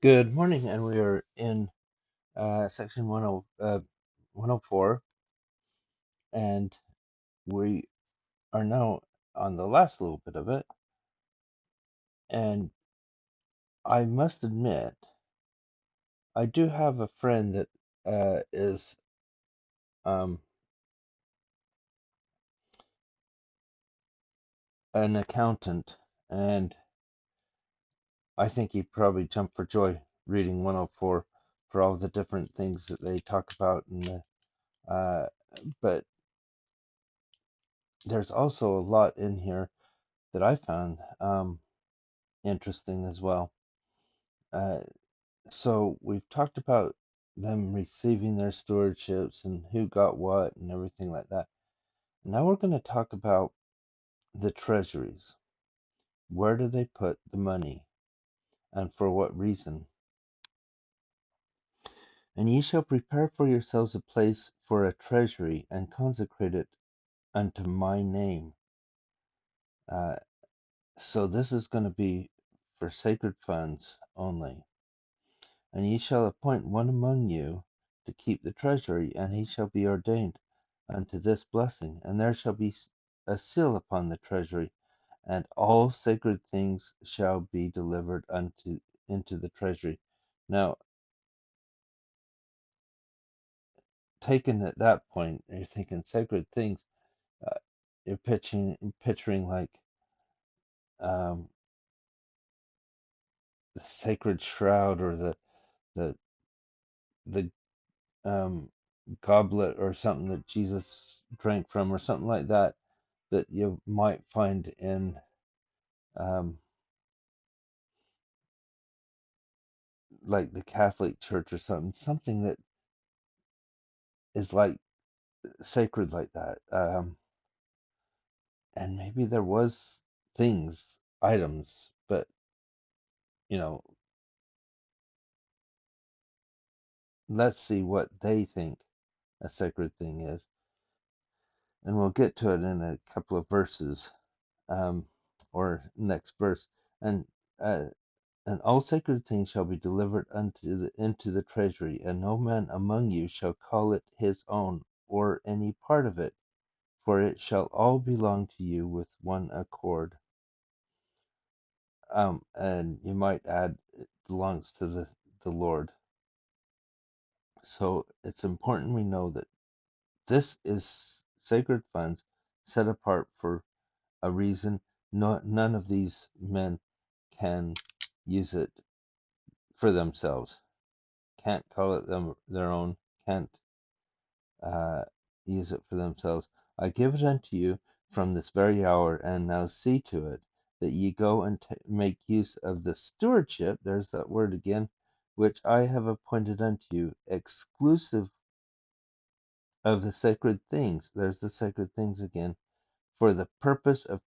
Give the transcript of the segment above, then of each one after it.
Good morning, and we are in section 104, and we are now on the last little bit of it. And I must admit, I do have a friend that is um, an accountant, and I think he probably jumped for joy reading 104 for all the different things that they talk about. Uh, but there's also a lot in here that I found interesting as well. Uh, So we've talked about them receiving their stewardships and who got what and everything like that. Now we're going to talk about the treasuries. Where do they put the money and for what reason? And ye shall prepare for yourselves a place for a treasury and consecrate it unto my name. Uh, so this is going to be for sacred funds only. And ye shall appoint one among you to keep the treasury, and he shall be ordained unto this blessing. And there shall be a seal upon the treasury, and all sacred things shall be delivered into the treasury. Now, taken at that point, you're thinking sacred things. Uh, you're picturing like um, the sacred shroud or the the goblet or something that Jesus drank from or something like that that you might find in um, like the Catholic Church or something that is like sacred like that. And maybe there was things, items, but you know, let's see what they think a sacred thing is, and we'll get to it in a couple of verses, um, or next verse, and. Uh, And all sacred things shall be delivered into the treasury, and no man among you shall call it his own, or any part of it, for it shall all belong to you with one accord. And you might add, it belongs to the Lord. So it's important we know that this is sacred funds set apart for a reason. None of these men can use it for themselves, can't call it their own, can't uh, use it for themselves. I give it unto you from this very hour, and now see to it that ye go and make use of the stewardship, there's that word again, which I have appointed unto you, exclusive of the sacred things, there's the sacred things again, for the purpose of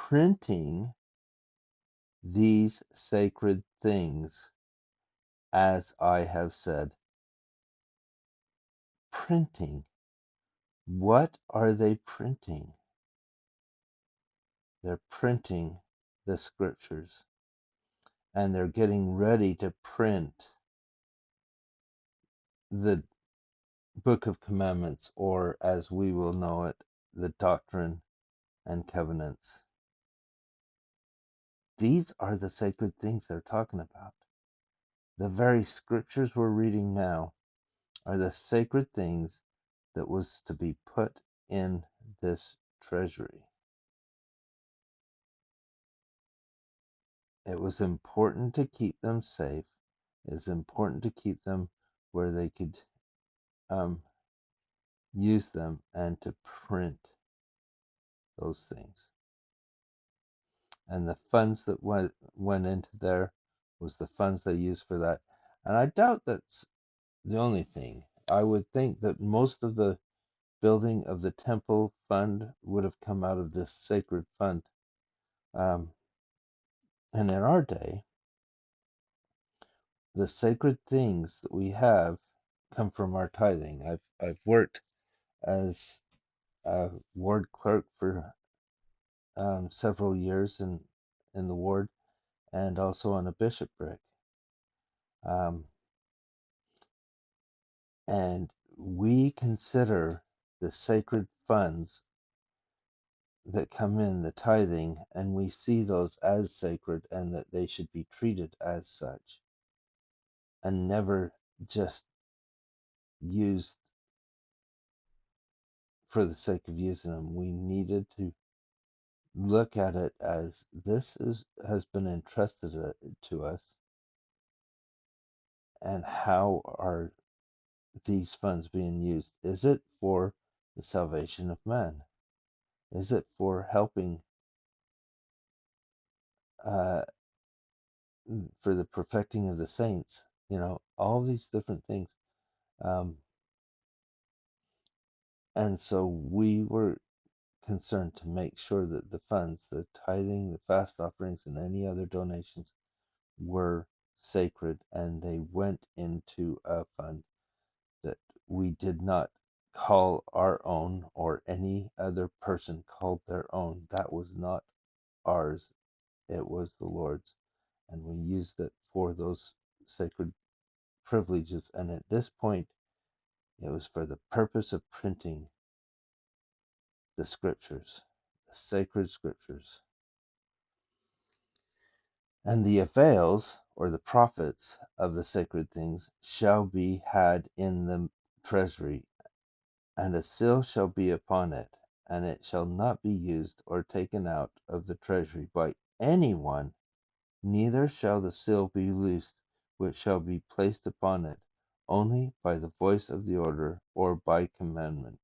printing these sacred things, as I have said. Printing. What are they printing? They're printing the scriptures, and they're getting ready to print the Book of Commandments, or as we will know it, the Doctrine and Covenants. These are the sacred things they're talking about. The very scriptures we're reading now are the sacred things that was to be put in this treasury. It was important to keep them safe. It was important to keep them where they could um, use them and to print those things. And the funds that went into there was the funds they used for that. And I doubt that's the only thing. I would think that most of the building of the temple fund would have come out of this sacred fund. Um, and in our day, the sacred things that we have come from our tithing. I've worked as a ward clerk for several years in the ward, and also on a bishopric. Um, and we consider the sacred funds that come in, the tithing, and we see those as sacred and that they should be treated as such and never just used for the sake of using them. We needed to look at it as this is has been entrusted to us, and how are these funds being used? Is it for the salvation of man? Is it for helping, uh, for the perfecting of the saints? All these different things. Um, and so we were concerned to make sure that the funds, the tithing, the fast offerings, and any other donations were sacred, and they went into a fund that we did not call our own or any other person called their own. That was not ours, it was the Lord's. And we used it for those sacred privileges. And at this point, it was for the purpose of printing the scriptures, the sacred scriptures. And the avails, or the profits of the sacred things, shall be had in the treasury, and a seal shall be upon it, and it shall not be used or taken out of the treasury by any one, neither shall the seal be loosed which shall be placed upon it, only by the voice of the order, or by commandment.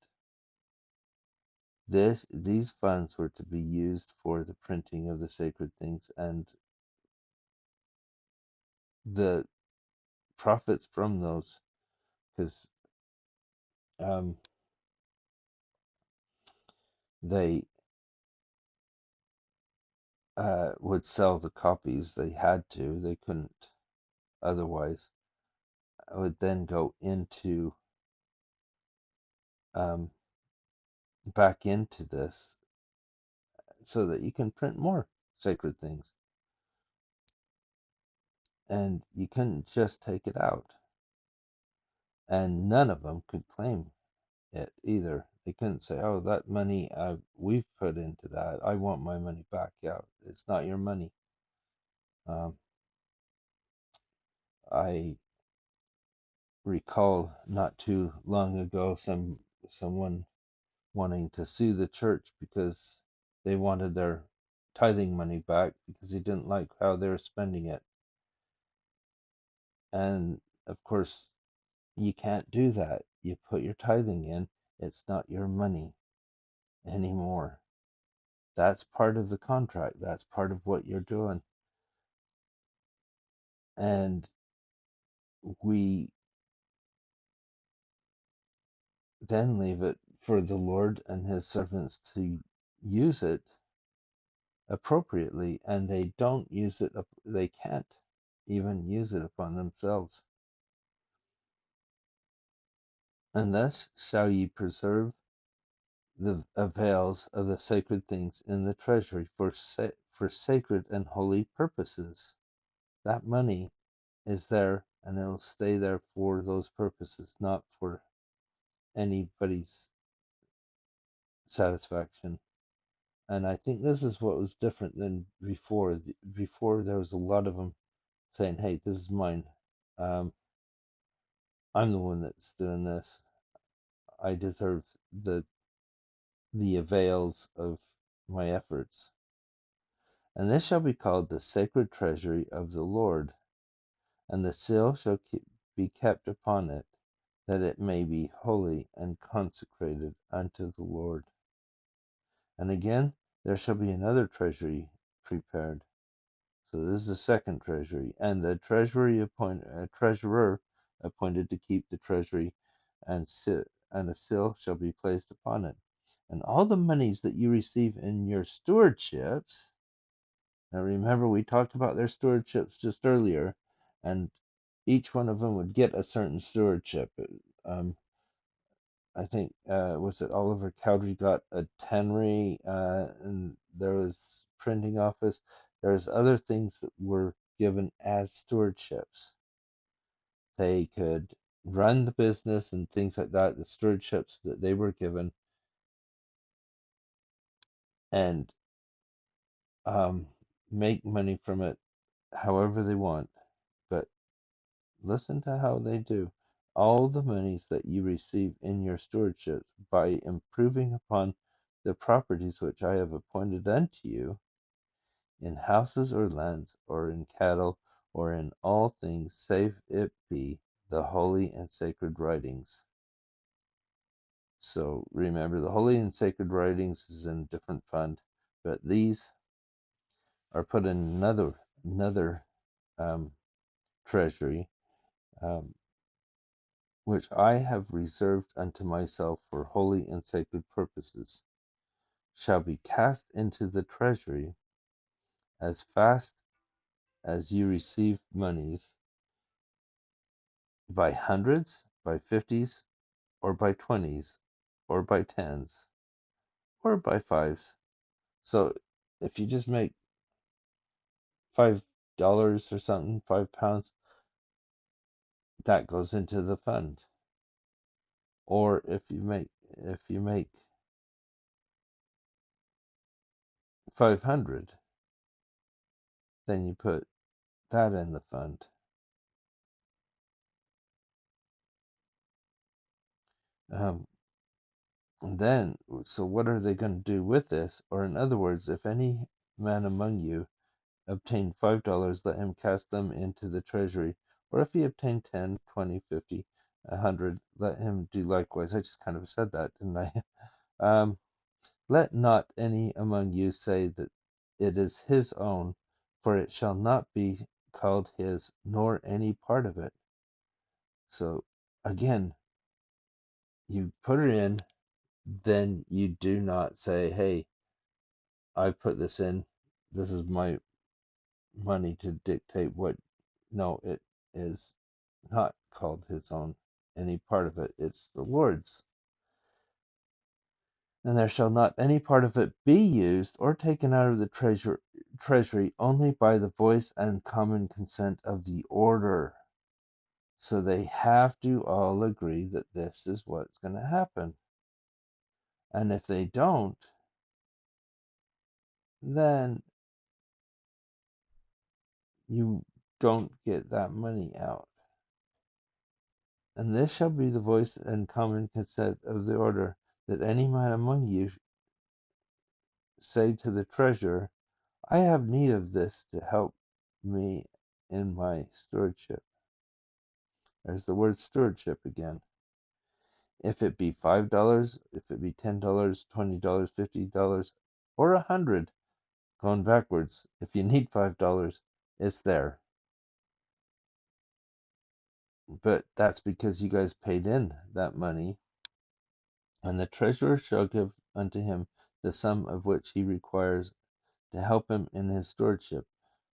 These funds were to be used for the printing of the sacred things, and the profits from those, because they would sell the copies. They had to. They couldn't otherwise. Would then go into um, back into this so that you can print more sacred things, and you couldn't just take it out. And none of them could claim it either. They couldn't say, "Oh, that money we've put into that. I want my money back." Yeah, it's not your money. Um, I recall not too long ago someone wanting to sue the church because they wanted their tithing money back because he didn't like how they were spending it. And of course, you can't do that. You put your tithing in, it's not your money anymore. That's part of the contract. That's part of what you're doing. And we then leave it for the Lord and his servants to use it appropriately, and they don't use it, they can't even use it upon themselves. And thus shall ye preserve the avails of the sacred things in the treasury for sacred and holy purposes. That money is there, and it'll stay there for those purposes, not for anybody's satisfaction. And I think this is what was different than before. Before there was a lot of them saying, "Hey, this is mine. Um, I'm the one that's doing this. I deserve the avails of my efforts." And this shall be called the sacred treasury of the Lord, and the seal shall be kept upon it, that it may be holy and consecrated unto the Lord. And again, there shall be another treasury prepared. So this is the second treasury, and the treasurer appointed to keep the treasury, and a seal shall be placed upon it. And all the monies that you receive in your stewardships. Now remember, we talked about their stewardships just earlier, and each one of them would get a certain stewardship. Um, I think was it Oliver Cowdery got a tannery, and there was printing office. There's other things that were given as stewardships, they could run the business and things like that, the stewardships that they were given, and um, make money from it however they want. But listen to how they do. All the monies that you receive in your stewardship by improving upon the properties which I have appointed unto you, in houses or lands, or in cattle, or in all things, save it be the holy and sacred writings. So remember, the holy and sacred writings is in a different fund, but these are put in another um, treasury, um, which I have reserved unto myself for holy and sacred purposes, shall be cast into the treasury as fast as you receive monies, by hundreds, by fifties, or by twenties, or by tens, or by fives. So if you just make $5 or something, £5, that goes into the fund. Or if you make 500, then you put that in the fund. Um, and then, so what are they going to do with this? Or in other words, if any man among you obtain $5, let him cast them into the treasury. Or if he obtain 10, 20, 50, 100, let him do likewise. I just kind of said that, didn't I? Let not any among you say that it is his own, for it shall not be called his, nor any part of it. So again, you put it in, then you do not say, hey, I put this in, this is my money to dictate what. No, it is not called his own, any part of it. It's the Lord's. And there shall not any part of it be used or taken out of the treasury only by the voice and common consent of the order. So they have to all agree that this is what's going to happen. And if they don't, then you don't get that money out. And this shall be the voice and common consent of the order, that any man among you say to the treasurer, I have need of this to help me in my stewardship. There's the word stewardship again. If it be $5, if it be $10, $20, $50, or 100, going backwards, if you need $5, it's there. But that's because you guys paid in that money, and the treasurer shall give unto him the sum of which he requires to help him in his stewardship.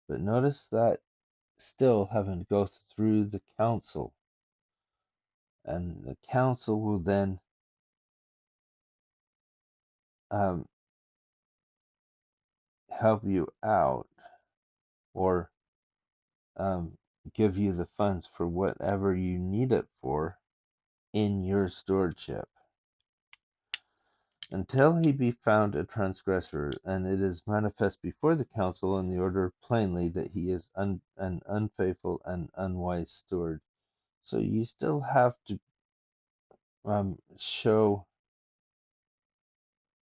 But notice that still having to go through the council, and the council will then um, help you out, or um, give you the funds for whatever you need it for in your stewardship, until he be found a transgressor, and it is manifest before the council in the order plainly that he is an unfaithful and unwise steward. So you still have to show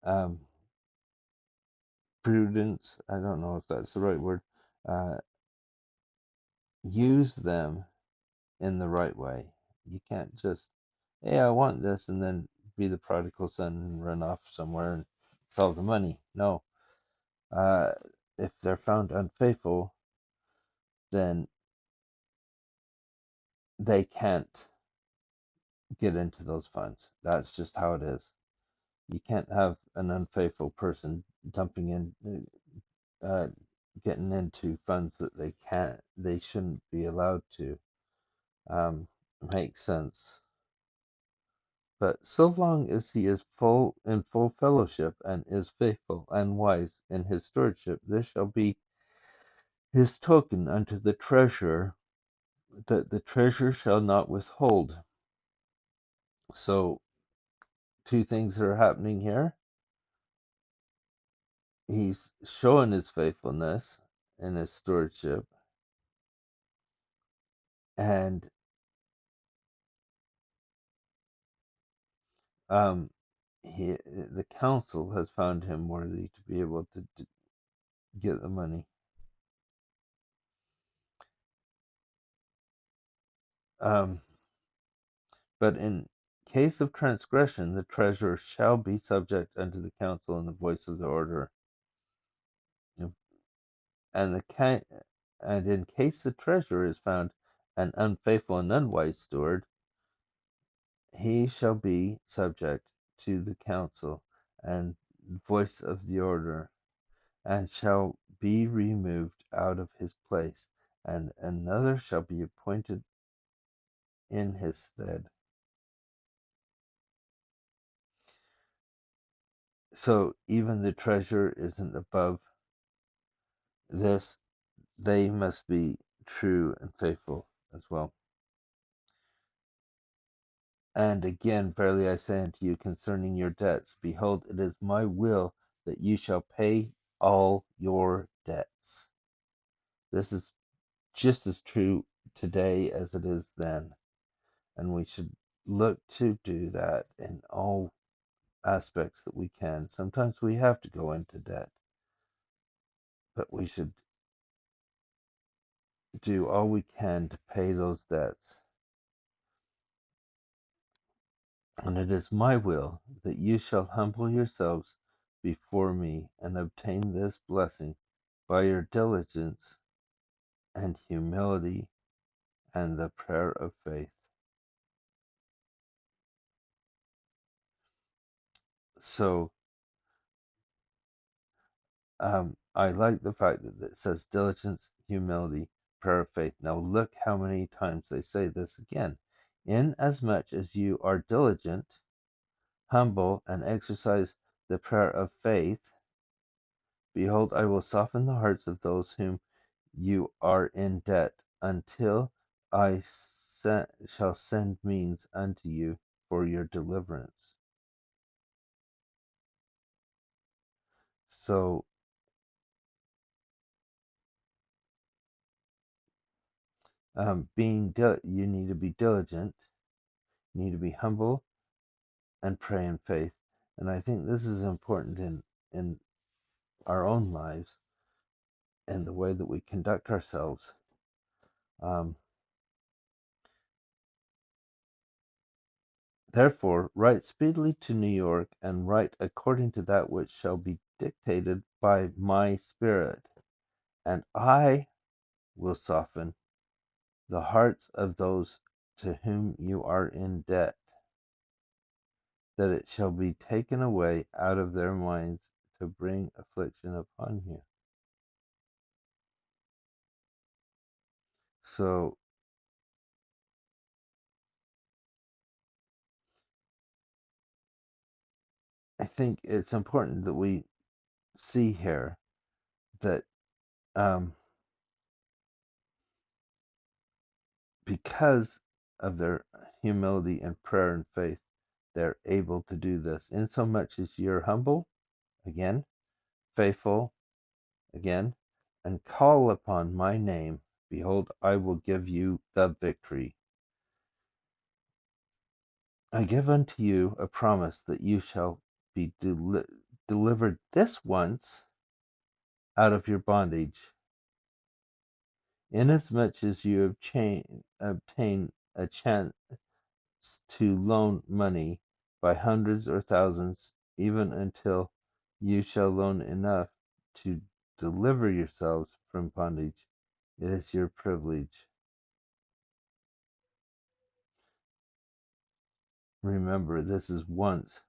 um, prudence. I don't know if that's the right word. Uh, use them in the right way. You can't just, hey, I want this, and then be the prodigal son and run off somewhere and with all the money. No. Uh, if they're found unfaithful, then they can't get into those funds. That's just how it is. You can't have an unfaithful person dumping in, uh, getting into funds that they shouldn't be allowed to. Makes sense. But so long as he is in full fellowship, and is faithful and wise in his stewardship, this shall be his token unto the treasurer, that the treasurer shall not withhold. So, two things are happening here. He's showing his faithfulness in his stewardship, and um, the council has found him worthy to be able to get the money. Um, but in case of transgression, the treasurer shall be subject unto the council in the voice of the order. And and in case the treasurer is found an unfaithful and unwise steward, he shall be subject to the council and voice of the order, and shall be removed out of his place, and another shall be appointed in his stead. So even the treasurer isn't above this. They must be true and faithful as well. And again, verily I say unto you concerning your debts, behold, it is my will that you shall pay all your debts. This is just as true today as it is then. And we should look to do that in all aspects that we can. Sometimes we have to go into debt, but we should do all we can to pay those debts. And it is my will that you shall humble yourselves before me and obtain this blessing by your diligence and humility and the prayer of faith. So I like the fact that it says diligence, humility, prayer of faith. Now look how many times they say this again. Inasmuch as you are diligent, humble, and exercise the prayer of faith, behold, I will soften the hearts of those whom you are in debt, until I shall send means unto you for your deliverance. So, you need to be diligent, you need to be humble, and pray in faith. And I think this is important in our own lives and the way that we conduct ourselves. Um, Therefore, write speedily to New York, and write according to that which shall be dictated by my Spirit, and I will soften the hearts of those to whom you are in debt, that it shall be taken away out of their minds to bring affliction upon you. So I think it's important that we see here that um, because of their humility and prayer and faith, they're able to do this. Insomuch as you're humble, again, faithful, again, and call upon my name, behold, I will give you the victory. I give unto you a promise that you shall be delivered this once out of your bondage, inasmuch as you have obtained a chance to loan money by hundreds or thousands, even until you shall loan enough to deliver yourselves from bondage. It is your privilege. Remember, this is once,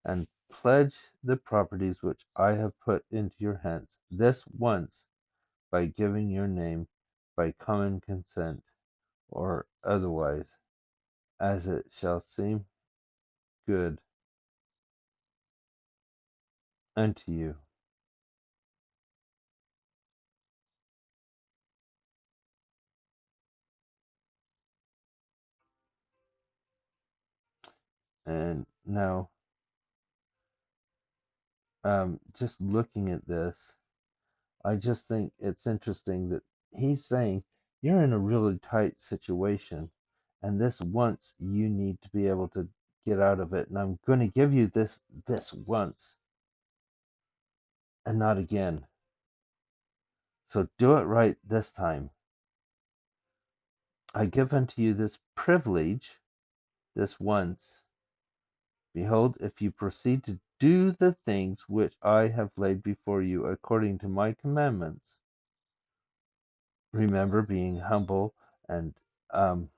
and pledge the properties which I have put into your hands, this once, by giving your name by common consent, or otherwise, as it shall seem good unto you. And now, just looking at this, I just think it's interesting that he's saying you're in a really tight situation, and this once you need to be able to get out of it. And I'm going to give you this once and not again. So do it right this time. I give unto you this privilege, this once. Behold, if you proceed to do the things which I have laid before you according to my commandments, remember being humble and um,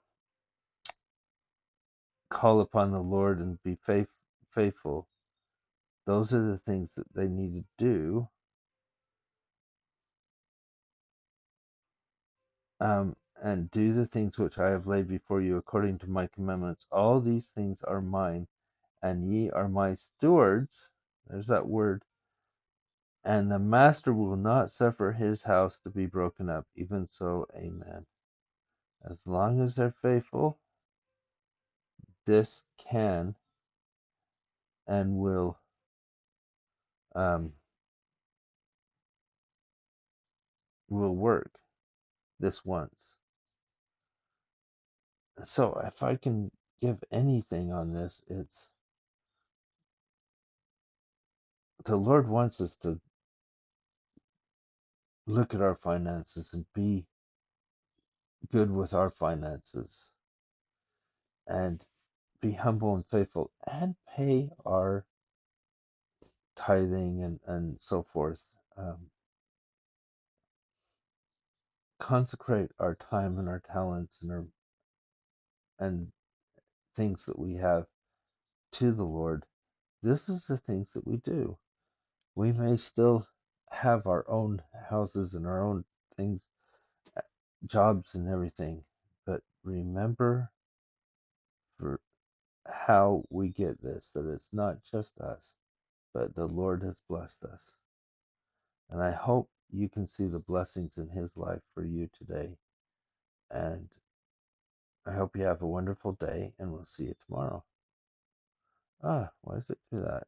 call upon the Lord and be faithful. Those are the things that they need to do. And do the things which I have laid before you according to my commandments. All these things are mine, and ye are my stewards. There's that word. And the master will not suffer his house to be broken up. Even so, amen. As long as they're faithful, this can and um, will work this once. So if I can give anything on this, it's the Lord wants us to look at our finances and be good with our finances and be humble and faithful and pay our tithing and so forth. Consecrate our time and our talents and things that we have to the Lord. This is the things that we do. We may still have our own houses and our own things, jobs and everything, but remember for how we get this, that it's not just us, but the Lord has blessed us. And I hope you can see the blessings in His life for you today. And I hope you have a wonderful day, and we'll see you tomorrow. Why does it do that?